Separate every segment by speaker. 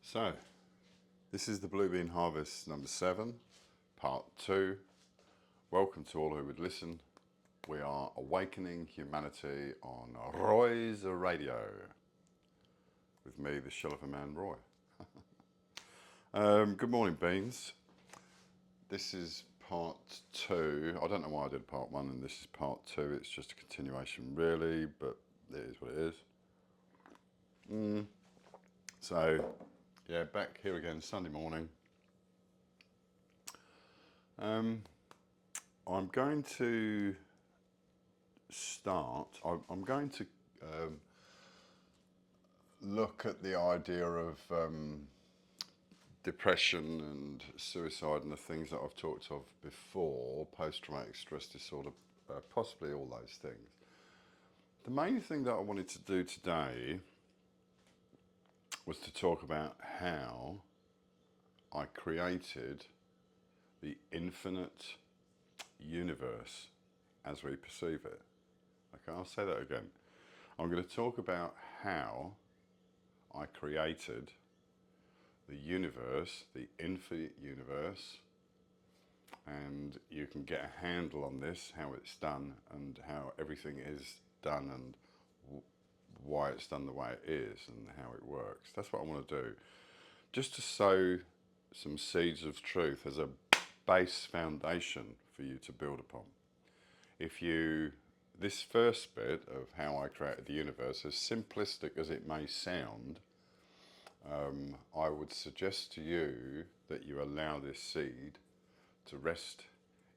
Speaker 1: So, this is the Blue Bean Harvest number 7, part 2. Welcome to all who would listen. We are awakening humanity on Roy's Radio. With me, the shell of a man, Roy. Good morning, Beans. This is part 2. I don't know why I did part 1 and this is part 2. It's just a continuation, really, but it is what it is. So, yeah, back here again, Sunday morning. I'm going to start, I'm going to look at the idea of depression and suicide and the things that I've talked of before, post-traumatic stress disorder, possibly all those things. The main thing that I wanted to do today was to talk about how I created the infinite universe as we perceive it. Okay, I'll say that again. I'm going to talk about how I created the universe, the infinite universe, and you can get a handle on this, how it's done and how everything is done and why it's done the way it is and how it works. That's what I want to do. Just to sow some seeds of truth as a base foundation for you to build upon. This first bit of how I created the universe, as simplistic as it may sound, I would suggest to you that you allow this seed to rest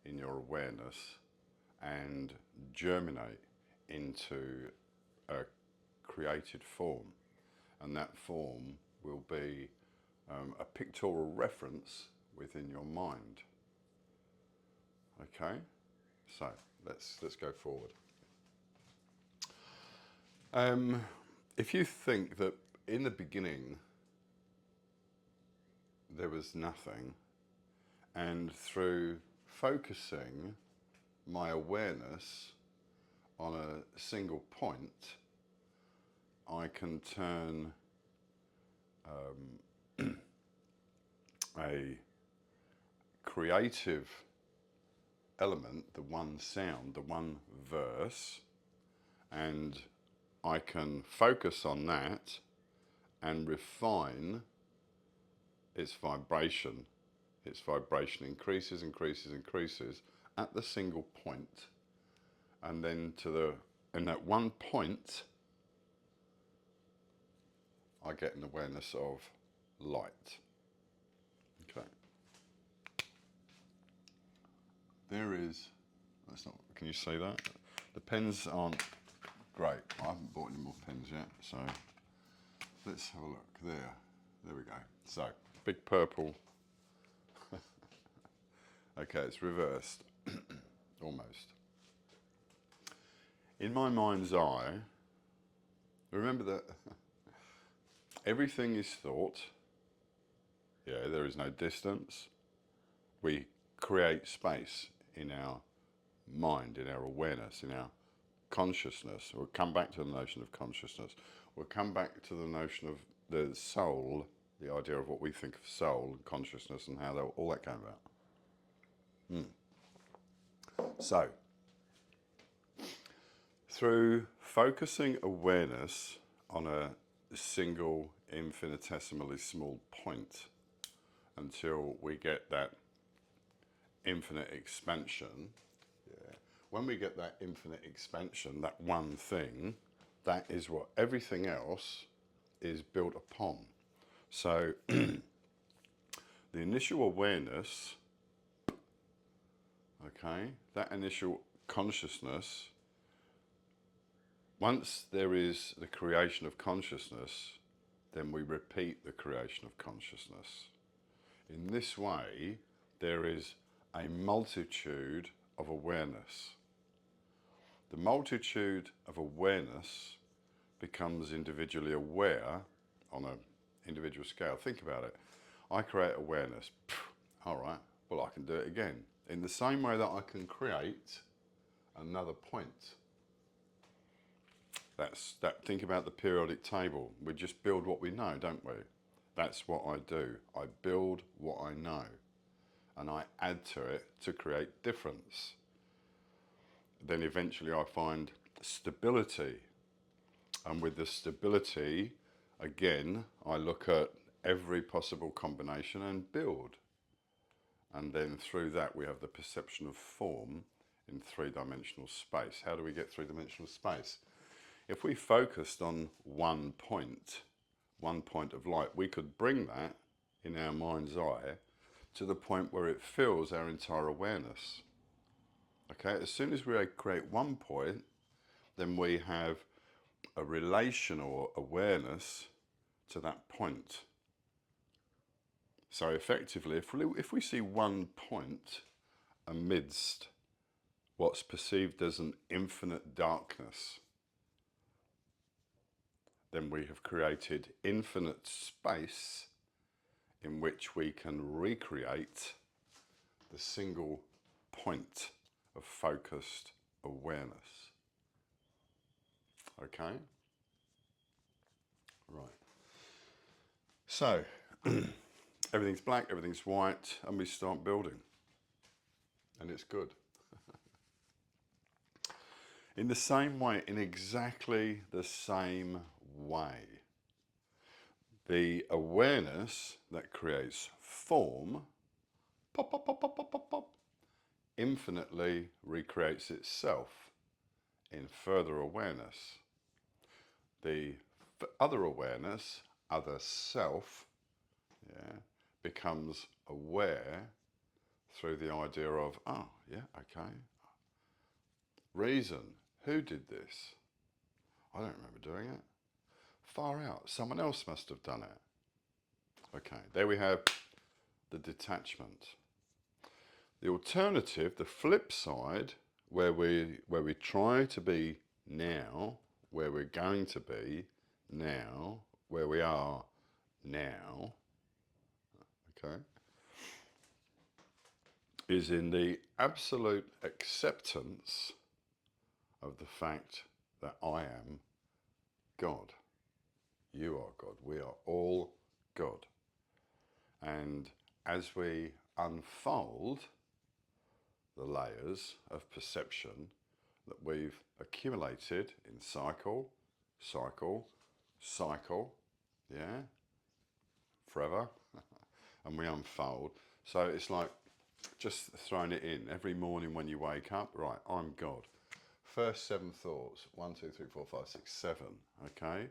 Speaker 1: in your awareness and germinate into a created form, and that form will be a pictorial reference within your mind. Okay, so let's go forward. If you think that in the beginning there was nothing, and through focusing my awareness on a single point, I can turn a creative element, the one sound, the one verse, and I can focus on that and refine its vibration. Its vibration increases, increases, increases at the single point, and then in that one point I get an awareness of light. Okay. There is, that's not, can you say that? The pens aren't great. I haven't bought any more pens yet, so let's have a look. There we go. So, big purple. Okay, it's reversed, almost. In my mind's eye, remember that everything is thought. Yeah, there is no distance. We create space in our mind, in our awareness, in our consciousness. We'll come back to the notion of consciousness. We'll come back to the notion of the soul, the idea of what we think of soul and consciousness and how all that came about. So, through focusing awareness on a single infinitesimally small point until we get that infinite expansion, when we get that infinite expansion, that one thing, that is what everything else is built upon. So the initial awareness, okay, that initial consciousness, once there is the creation of consciousness, then we repeat the creation of consciousness. In this way, there is a multitude of awareness. The multitude of awareness becomes individually aware on an individual scale. Think about it. I create awareness. All right, well, I can do it again. In the same way that I can create another point. Think about the periodic table. We just build what we know, don't we? That's what I do. I build what I know and I add to it to create difference. Then eventually I find stability. And with the stability, again, I look at every possible combination and build. And then through that, we have the perception of form in three-dimensional space. How do we get three-dimensional space? If we focused on one point of light, we could bring that in our mind's eye to the point where it fills our entire awareness. Okay, as soon as we create one point, then we have a relational awareness to that point. So effectively, if we see one point amidst what's perceived as an infinite darkness, then we have created infinite space in which we can recreate the single point of focused awareness. Okay? Right. So, everything's black, everything's white, and we start building. And it's good. In the same way, in exactly the same way, the awareness that creates form, pop, pop, pop, pop, pop, pop, pop, infinitely recreates itself in further awareness. The other awareness, other self, yeah, becomes aware through the idea of, oh, yeah, okay. Reason, who did this? I don't remember doing it. Far out, someone else must have done it. Okay, there we have the detachment. The alternative, the flip side, where we try to be now, where we're going to be now, where we are now, okay, is in the absolute acceptance of the fact that I am God. You are God. We are all God. And as we unfold the layers of perception that we've accumulated in cycle, yeah, forever, and we unfold. So it's like just throwing it in every morning when you wake up. Right, I'm God. First 7 thoughts. 1, 2, 3, 4, 5, 6, 7. Okay,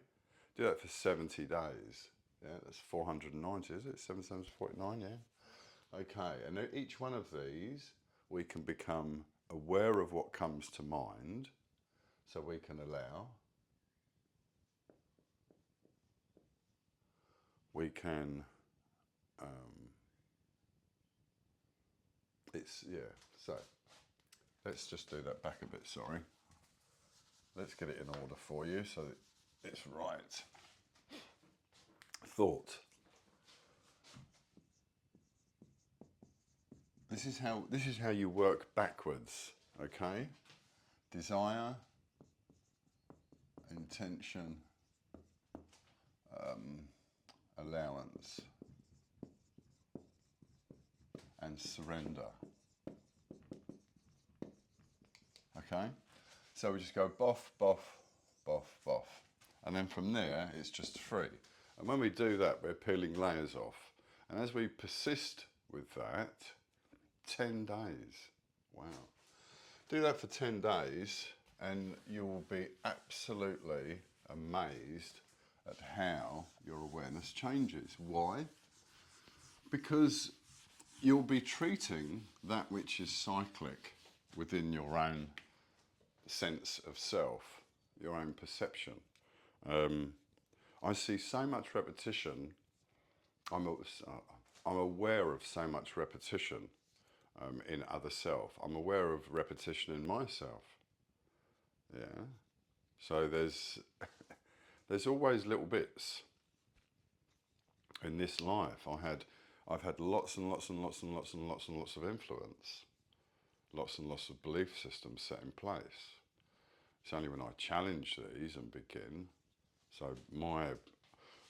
Speaker 1: do that for 70 days. Yeah, that's 490, is it? 7 7 49. Yeah. Okay, and each one of these we can become aware of what comes to mind, so we can allow. We can. It's yeah. So let's just do that back a bit. Sorry. Let's get it in order for you so that it's right. Thought. This is how you work backwards, okay? Desire, intention, allowance, and surrender. Okay? So we just go boff, boff, boff, boff. And then from there, it's just free. And when we do that, we're peeling layers off. And as we persist with that, 10 days. Wow. Do that for 10 days and you will be absolutely amazed at how your awareness changes. Why? Because you'll be treating that which is cyclic within your own sense of self, your own perception. I see so much repetition. I'm aware of so much repetition in other self. I'm aware of repetition in myself. Yeah. So there's always little bits in this life. I've had lots and lots and lots and lots and lots and lots of influence, lots and lots of belief systems set in place. It's only when I challenge these and begin. So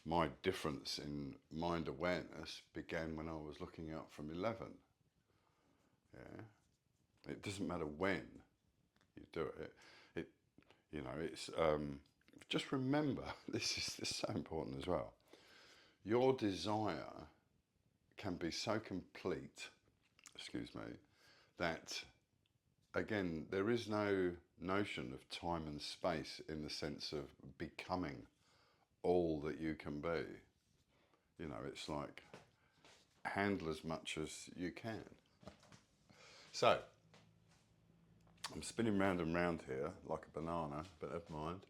Speaker 1: my difference in mind awareness began when I was looking up from 11. Yeah, it doesn't matter when you do it. It's just remember this is so important as well. Your desire can be so complete, excuse me, that again there is no notion of time and space in the sense of becoming all that you can be. It's like handle as much as you can. So I'm spinning round and round here like a banana, but never mind.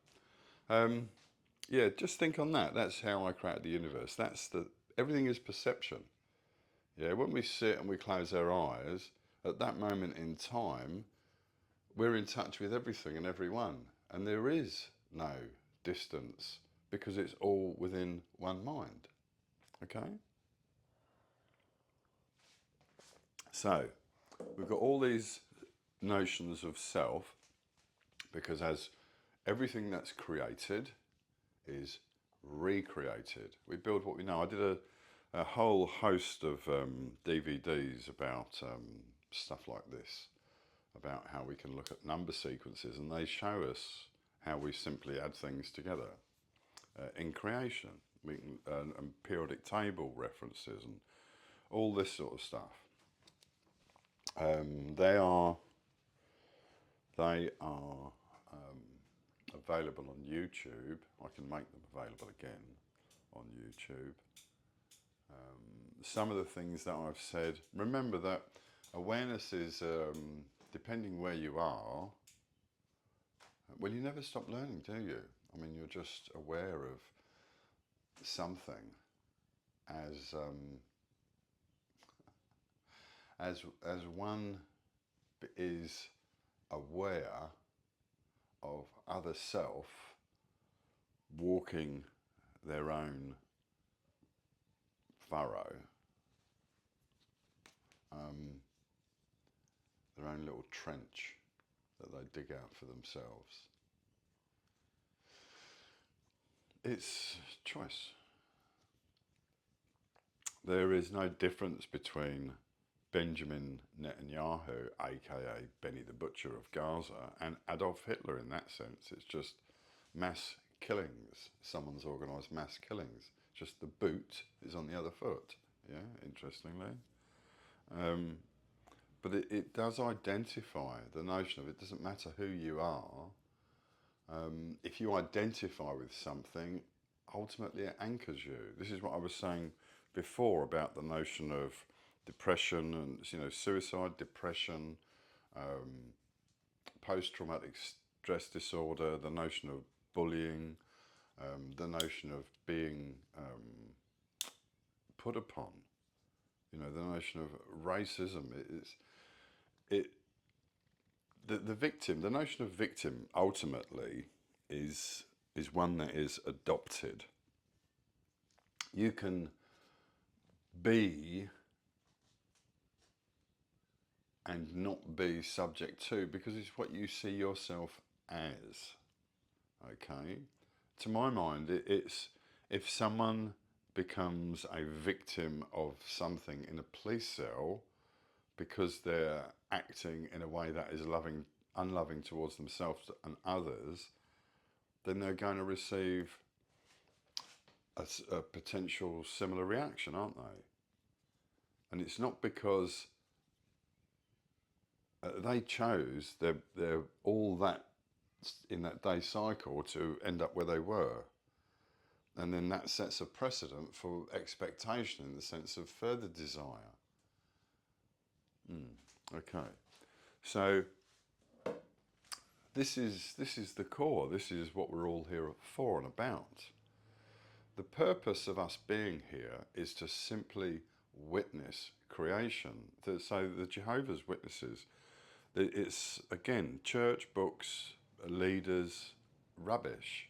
Speaker 1: Yeah, just think on that. That's how I create the universe. Everything is perception. Yeah, when we sit and we close our eyes, at that moment in time, we're in touch with everything and everyone. And there is no distance because it's all within one mind. Okay? So, we've got all these notions of self because as everything that's created is recreated. We build what we know. I did a whole host of DVDs about stuff like this, about how we can look at number sequences, and they show us how we simply add things together in creation. We can, and periodic table references and all this sort of stuff. They are available on YouTube. I can make them available again on YouTube. Some of the things that I've said, remember that awareness is, depending where you are, well, you never stop learning, do you? I mean, you're just aware of something as one is aware of other self walking their own furrow, their own little trench that they dig out for themselves. It's choice. There is no difference between Benjamin Netanyahu, aka Benny the Butcher of Gaza, and Adolf Hitler in that sense. It's just mass killings. Someone's organised mass killings. Just the boot is on the other foot. Yeah, interestingly. But it does identify the notion of it doesn't matter who you are. If you identify with something, ultimately it anchors you. This is what I was saying before about the notion of depression and suicide, depression, post-traumatic stress disorder, the notion of bullying, the notion of being put upon, the notion of racism. The victim, the notion of victim ultimately is one that is adopted. You can be and not be subject to because it's what you see yourself as. Okay? To my mind, it's if someone becomes a victim of something in a police cell because they're acting in a way that is unloving towards themselves and others, then they're going to receive a potential similar reaction, aren't they? And it's not because they chose, they're all that in that day cycle to end up where they were. And then that sets a precedent for expectation in the sense of further desire. Okay, so this is the core. This is what we're all here for and about. The purpose of us being here is to simply witness creation. So the Jehovah's Witnesses, it's again church books, leaders, rubbish.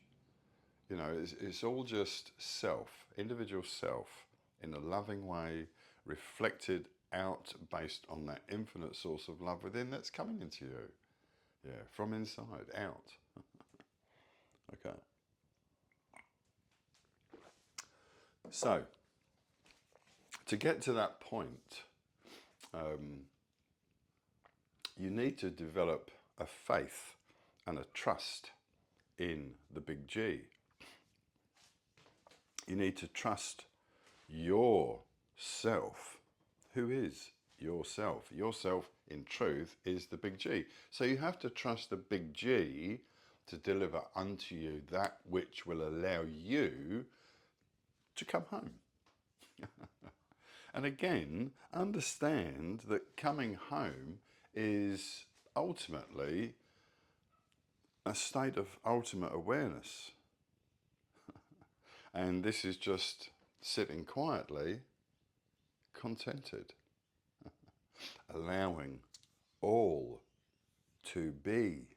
Speaker 1: It's all just self, individual self, in a loving way, reflected out based on that infinite source of love within that's coming into you. Yeah, from inside out. Okay. So, to get to that point, you need to develop a faith and a trust in the big G. You need to trust yourself. Who is yourself? Yourself, in truth, is the big G. So you have to trust the big G to deliver unto you that which will allow you to come home. And again, understand that coming home is ultimately a state of ultimate awareness. And this is just sitting quietly, contented, allowing all to be.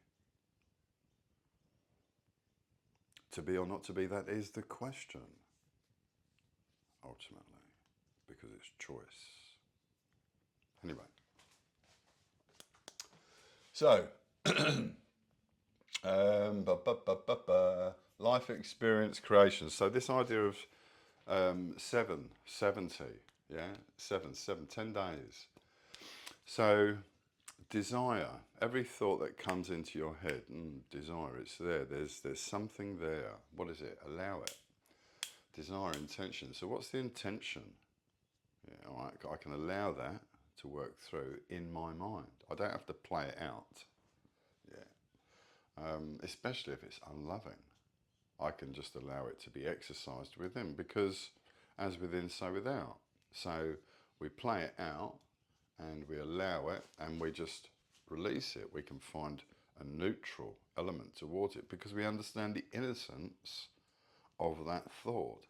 Speaker 1: To be or not to be, that is the question, ultimately, because it's choice. Anyway, so life experience creation. So this idea of 70, yeah, 10 days. So desire, every thought that comes into your head, desire, it's there. There's something there. What is it? Allow it. Desire, intention. So what's the intention? Yeah, all right, I can allow that to work through in my mind. I don't have to play it out. Yeah, especially if it's unloving. I can just allow it to be exercised within, because as within, so without. So we play it out and we allow it and we just release it. We can find a neutral element towards it because we understand the innocence of that thought.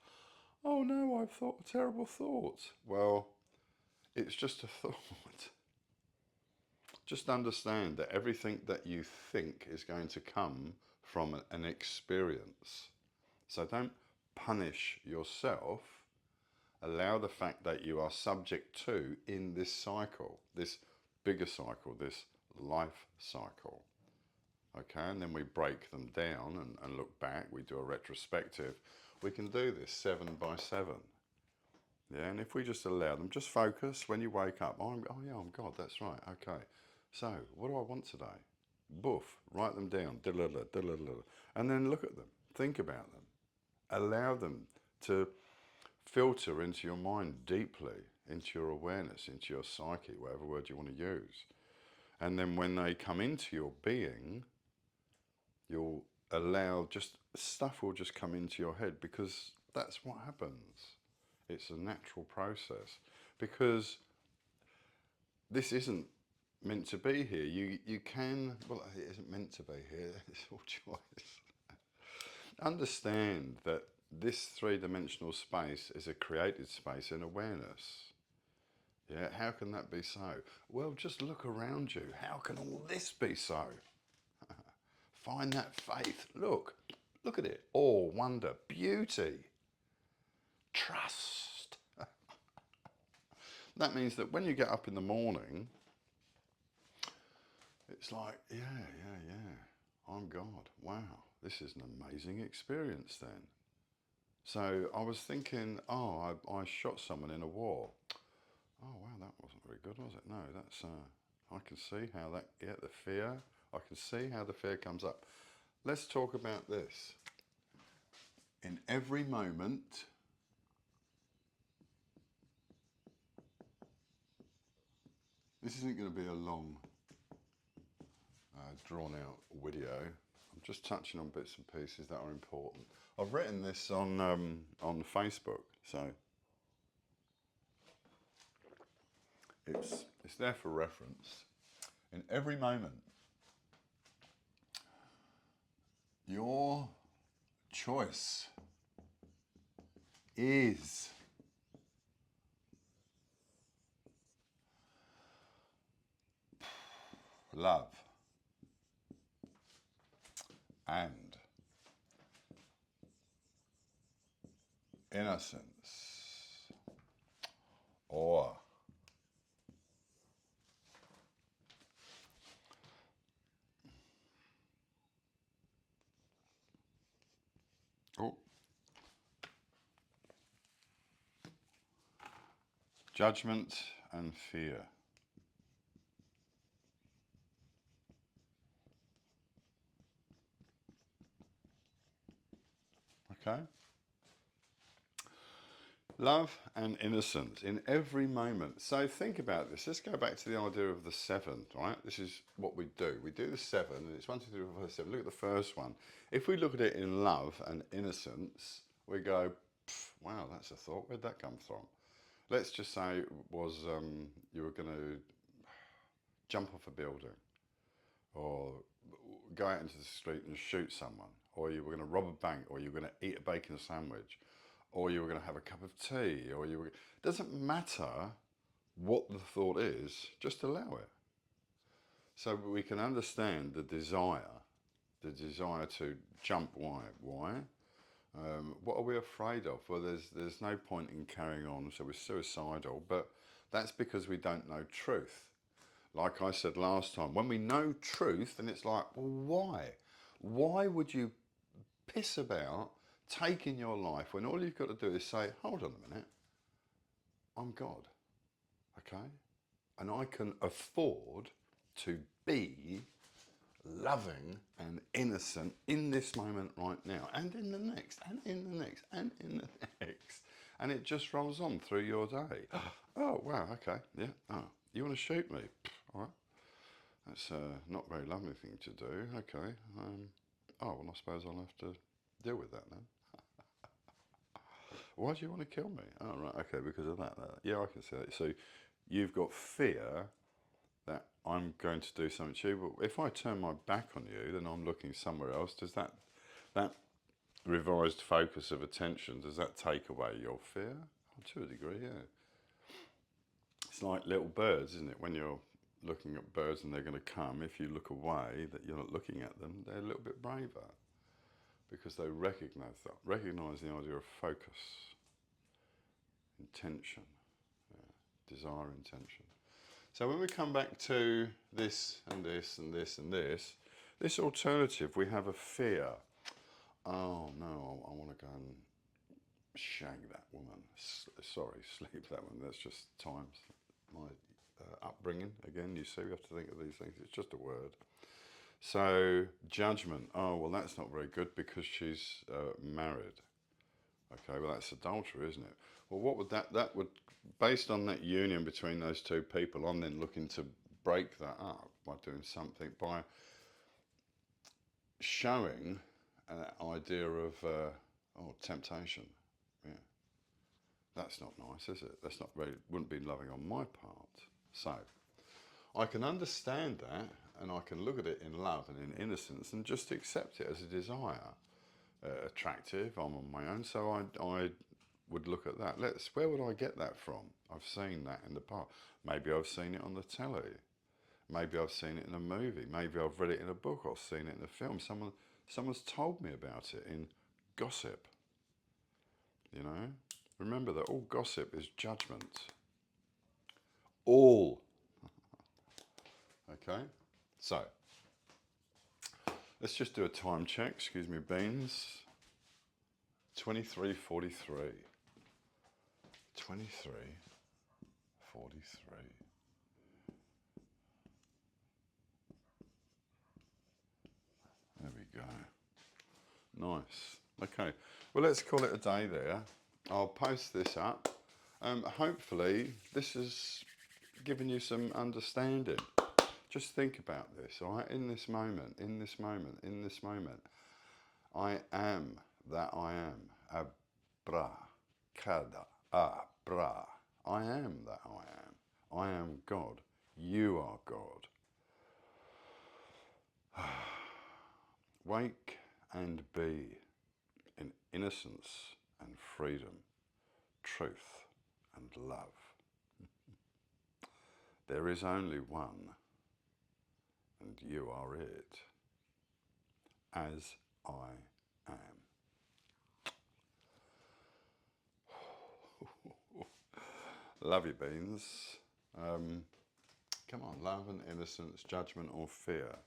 Speaker 1: Oh no, I've thought a terrible thought. Well, it's just a thought. Just understand that everything that you think is going to come from an experience. So don't punish yourself. Allow the fact that you are subject to in this cycle, this bigger cycle, this life cycle. Okay, and then we break them down and look back. We do a retrospective. We can do this 7 by 7. Yeah, and if we just allow them, just focus when you wake up. Oh yeah, I'm God, that's right. Okay, so what do I want today? Boof, write them down. And then look at them. Think about them. Allow them to filter into your mind deeply, into your awareness, into your psyche, whatever word you want to use. And then when they come into your being, you'll allow, just stuff will just come into your head, because that's what happens. It's a natural process, because this isn't meant to be here. You can, well, it isn't meant to be here. It's all choice. Understand that this three-dimensional space is a created space in awareness. Yeah, how can that be so? Well, just look around you. How can all this be so? Find that faith. Look at it. Awe, wonder, beauty, trust. That means that when you get up in the morning, it's like, yeah, I'm God. Wow, this is an amazing experience then. So I was thinking, oh, I shot someone in a war. Oh, wow, that wasn't very good, was it? No, that's, I can see how that, yeah, the fear, I can see how the fear comes up. Let's talk about this. In every moment, this isn't going to be a long, drawn out video. I'm just touching on bits and pieces that are important. I've written this on Facebook, so it's there for reference. In every moment, your choice is love and innocence, or oh, Judgment and fear. Okay? Love and innocence in every moment. So think about this. Let's go back to the idea of the seven, right? This is what we do. We do the seven, and it's 1, 2, 3, 4, 5, 7. Look at the first one. If we look at it in love and innocence, we go, wow, that's a thought. Where'd that come from? Let's just say it was you were going to jump off a building, or go out into the street and shoot someone, or you were going to rob a bank, or you were going to eat a bacon sandwich, or you were going to have a cup of tea, or you were... It doesn't matter what the thought is, just allow it. So we can understand the desire to jump. Why? Why? What are we afraid of? Well, there's no point in carrying on, so we're suicidal, but that's because we don't know truth. Like I said last time, when we know truth, then it's like, well, why? Why would you piss about taking your life when all you've got to do is say, hold on a minute, I'm God, okay? And I can afford to be loving and innocent in this moment right now, and in the next, and in the next, and in the next. And it just rolls on through your day. Oh, wow, okay, yeah, oh, you want to shoot me? All right. That's not a very lovely thing to do. Okay. Oh, well, I suppose I'll have to deal with that then. Why do you want to kill me? Oh, right. Okay, because of that. Yeah, I can see that. So you've got fear that I'm going to do something to you. But if I turn my back on you, then I'm looking somewhere else. Does that revised focus of attention, does that take away your fear? Oh, to a degree, yeah. It's like little birds, isn't it? When you're looking at birds and they're going to come, if you look away, that you're not looking at them, they're a little bit braver because they recognize the idea of focus, intention, desire, intention. So when we come back to this and this and this and this alternative, we have a fear. Oh no, I want to go and shag that woman. Sorry, sleep that one. That's just times my upbringing. Again, you see, we have to think of these things. It's just a word. So judgment. Oh well, that's not very good because she's married. Okay, well that's adultery, isn't it? Well, what would that would, based on that union between those two people, I'm then looking to break that up by doing something, by showing an idea of temptation. Yeah, that's not nice, is it? That's not very, wouldn't be loving on my part. So I can understand that, and I can look at it in love and in innocence and just accept it as a desire. Attractive, I'm on my own, so I would look at that. Where would I get that from? I've seen that in the past. Maybe I've seen it on the telly. Maybe I've seen it in a movie. Maybe I've read it in a book or seen it in a film. Someone's told me about it in gossip. You know? Remember that all gossip is judgment. All. Okay? So, let's just do a time check. Excuse me, beans. 23:43. 23:43. There we go. Nice. Okay. Well, let's call it a day there. I'll post this up. Hopefully, this has given you some understanding. Just think about this, all right? In this moment, in this moment, in this moment, I am that I am. Abra, kada, abra. I am that I am. I am God. You are God. Wake and be in innocence and freedom, truth and love. There is only one, and you are it, as I am. Love you, beans. Come on, love and innocence, judgment or fear.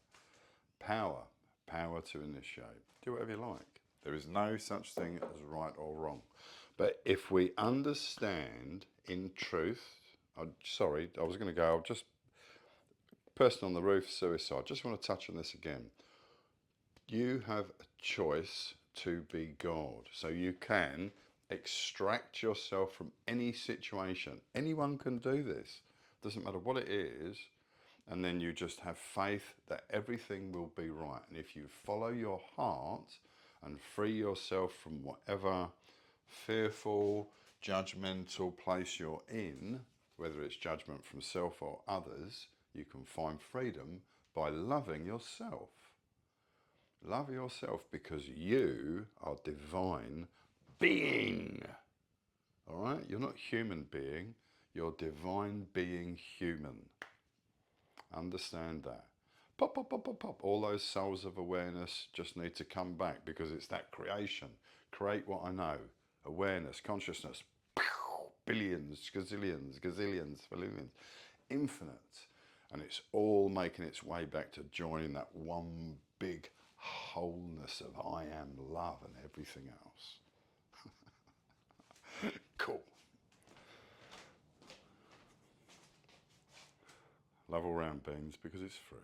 Speaker 1: Power to initiate. Do whatever you like. There is no such thing as right or wrong. But if we understand in truth, Sorry, I was going to go. I'll just person on the roof, suicide. Just want to touch on this again. You have a choice to be God, so you can extract yourself from any situation. Anyone can do this. Doesn't matter what it is. And then you just have faith that everything will be right. And if you follow your heart and free yourself from whatever fearful, judgmental place you're in, whether it's judgment from self or others, you can find freedom by loving yourself. Love yourself because you are divine being. All right? You're not human being, you're divine being human. Understand that. Pop, pop, pop, pop, pop. All those souls of awareness just need to come back because it's that creation. Create what I know. Awareness, consciousness. Billions, gazillions, gazillions, billions. Infinite. And it's all making its way back to joining that one big wholeness of I am love and everything else. Cool. Love all round beings because it's free.